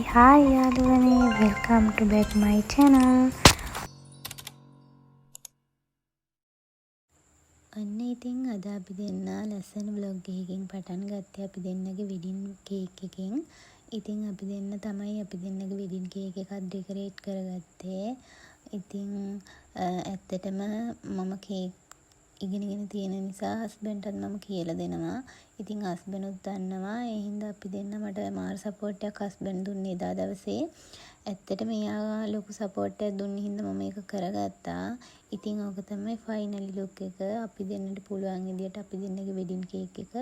Hi යාළුවනේ, welcome to back my channel. අන්න ඉතින් අද අපි දෙන්න ලස්සන vlog එකකින් පටන් ගත්තේ අපි දෙන්නගේ wedding cake එකකින්. ඉතින් අපි දෙන්නගේ wedding cake එකක් decorate කරගත්තේ. ඉතින් ඇත්තටම මම cake ඉගෙනගෙන තියෙන නිසා හස්බන්ඩ්ටත් මම කියලා දෙනවා. ඉතින් හස්බන්ඩ්ුත් දන්නවා. ඒ හින්දා අපි දෙන්න මට මාර සපෝට් එකක් හස්බන්ඩ් දුන්නේ එදා දවසේ. ඇත්තටම එයා ලොකු සපෝට් එකක් දුන්න හින්දා මම මේක කරගත්තා. ඉතින් ඕක තමයි ෆයිනලි ලුක් එක. අපි දෙන්නට පුළුවන් විදියට අපි දෙන්නගේ වෙඩින් කේක් එක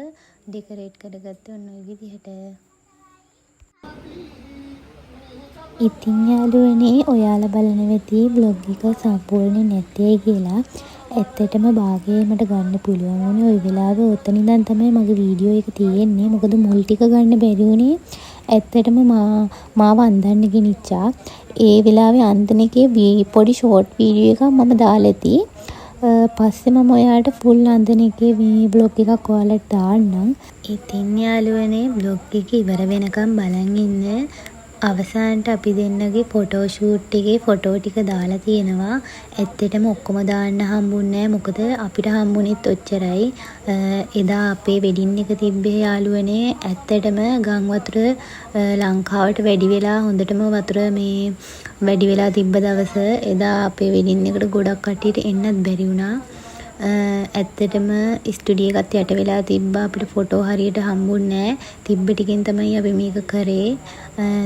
ඩෙකොරේට් කරගත්තේ ඔන්න ඔය විදිහට. ඉතින් යාළුවනේ ඔයාලා බලන වෙති බ්ලොග් එක සම්පූර්ණ නැත්තේ කියලා. ඇත්තටම භාගයේ මට ගන්න පුළුවන් වුණේ ওই වෙලාවේ ඔතන ඉඳන් තමයි මගේ වීඩියෝ එක තියෙන්නේ. මොකද මුල් ටික ගන්න බැරි වුණේ. ඇත්තටම මාව අන්දන්න ගෙනිච්චා. ඒ වෙලාවේ අන්දන එකේ පොඩි ෂෝට් වීඩියෝ එකක් මම දාලා ඇති. පස්සේ මම ඔයාලට ෆුල් අන්දන එකේ බ්ලොග් එකක් ඔයාලට දාන්නම්. ඉතින් යාළුවනේ බ්ලොග් එක ඉවර වෙනකම් බලන් ඉන්න. අවසානට අපි දෙන්නගේ ෆොටෝ ෂූට් එකේ ෆොටෝ ටික දාලා තියෙනවා. ඇත්තටම ඔක්කොම දාන්න හම්බුන්නේ නැහැ. මොකද අපිට හම්බුනේත් ඔච්චරයි. එදා අපේ වෙඩින් එක තිබ්බේ යාළුවනේ ඇත්තටම ගම් වතුර ලංකාවට වැඩි වෙලා හොඳටම වතුර වැඩි වෙලා තිබ්බ දවස එදා අපේ වෙඩින් එකට ගොඩක් කට්ටියට එන්නත් බැරි වුණා. ඇත්තටම ස්ටුඩියෝ එකත් යට වෙලා තිබ්බා. අපිට ෆොටෝ හරියට හම්බුන්නේ නැහැ. තිබ්බ ටිකෙන් තමයි අපි මේක කරේ.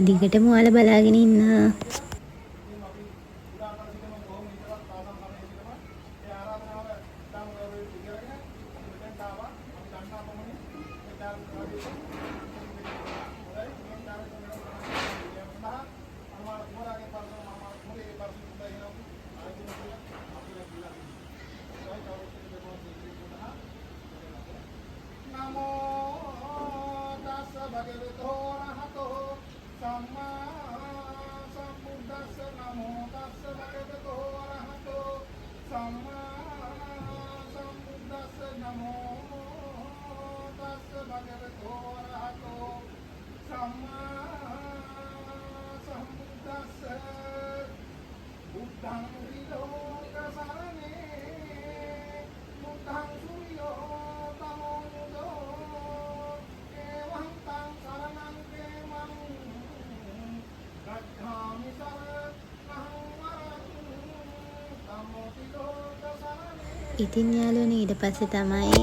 දිගටම ඔයාලා බලාගෙන ඉන්න. ඉතින් යාළුවනේ ඊට පස්සේ තමයි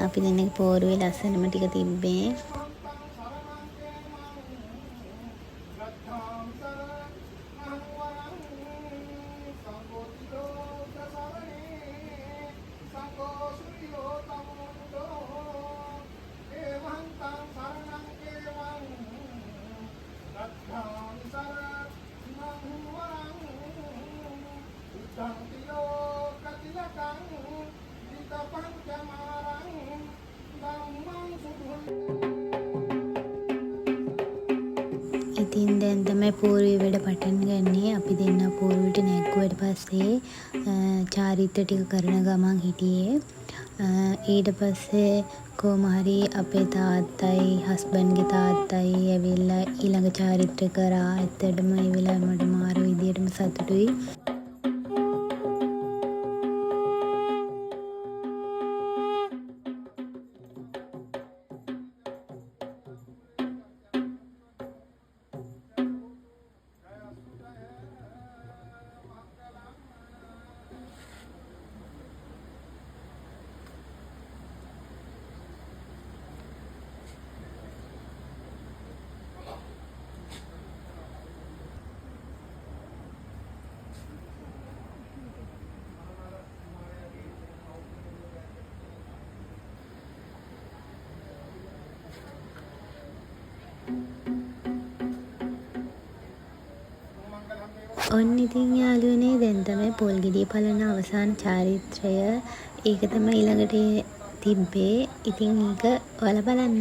අපි දෙන්නගේ පෝරුවේ ලස්සනම ටික තිබ්බේ. ඉතින් දැන් තමයි පෝරුවේ වැඩ පටන් ගන්නේ. අපි දෙන්න පෝරුවට නැග්ගුවට පස්සේ චාරිත්‍ර ටික කරන ගමන් හිටියේ. ඊට පස්සේ කොහොම හරි අපේ තාත්තයි හස්බන්ඩ්ගේ තාත්තයි ඇවිල්ලා ඊළඟ චාරිත්‍ර කරා. ඇත්තටම ඒ වෙලාවේ මට මාර විදියටම සතුටුයි. ඔන්න ඉතින් යාළුවනේ දැන් තමයි පොල් ගෙඩිය පලන අවසාන චාරිත්‍රය. ඒක තමයි ඊළඟට තිබ්බේ. ඉතින් ඒක ඔයාලා බලන්න.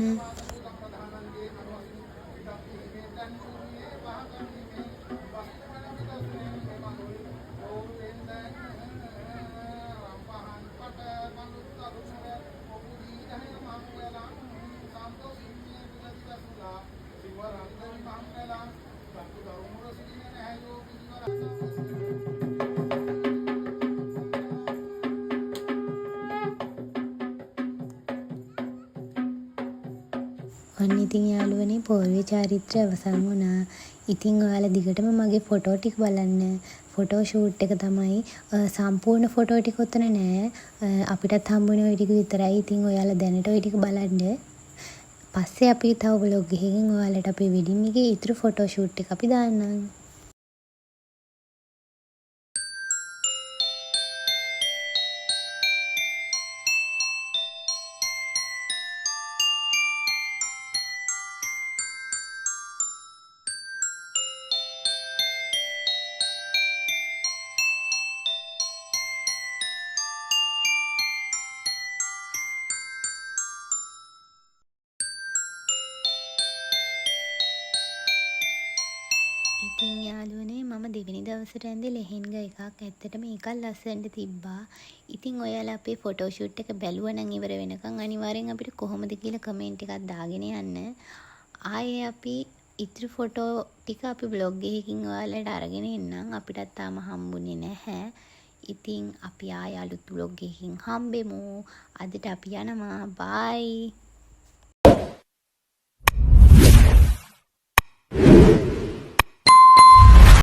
ඔන්න ඉතින් යාළුවනේ පෝර්වේ චාරිත්‍රය අවසන් වුණා. ඉතින් ඔයාලා දිගටම මගේ ෆොටෝ ටික බලන්න. ෆොටෝ ෂූට් එක තමයි සම්පූර්ණ ෆොටෝ ටික උතන නෑ. අපිටත් හම්බුනේ ওই ටික විතරයි. ඉතින් ඔයාලා දැනට ওই ටික බලන්න. පස්සේ අපි තව vlog එකකින් ඔයාලට අපේ වෙඩින් එකේ ඉතුරු ෆොටෝ ෂූට් එක අපි දාන්නම්. ඉතින් යාළුවනේ මම දෙවෙනි දවසට ඇඳේ ලෙහෙන්ගා එකක්. ඇත්තටම ඒකත් ලස්සනට තිබ්බා. ඉතින් ඔයාලා අපේ ෆොටෝ ෂූට් එක බැලුවා නම් ඉවර වෙනකන් අනිවාර්යෙන් අපිට කොහොමද කියලා කමෙන්ට් එකක් දාගෙන යන්න. ආයේ අපි ඉතුරු ෆොටෝ ටික අපි බ්ලොග් එකකින් ඔයාලට අරගෙන එන්නම්. අපිටත් තාම හම්බුනේ නැහැ. ඉතින් අපි ආයේ අලුත් බ්ලොග් එකකින් හම්බෙමු. අදට අපි යනවා. බයි.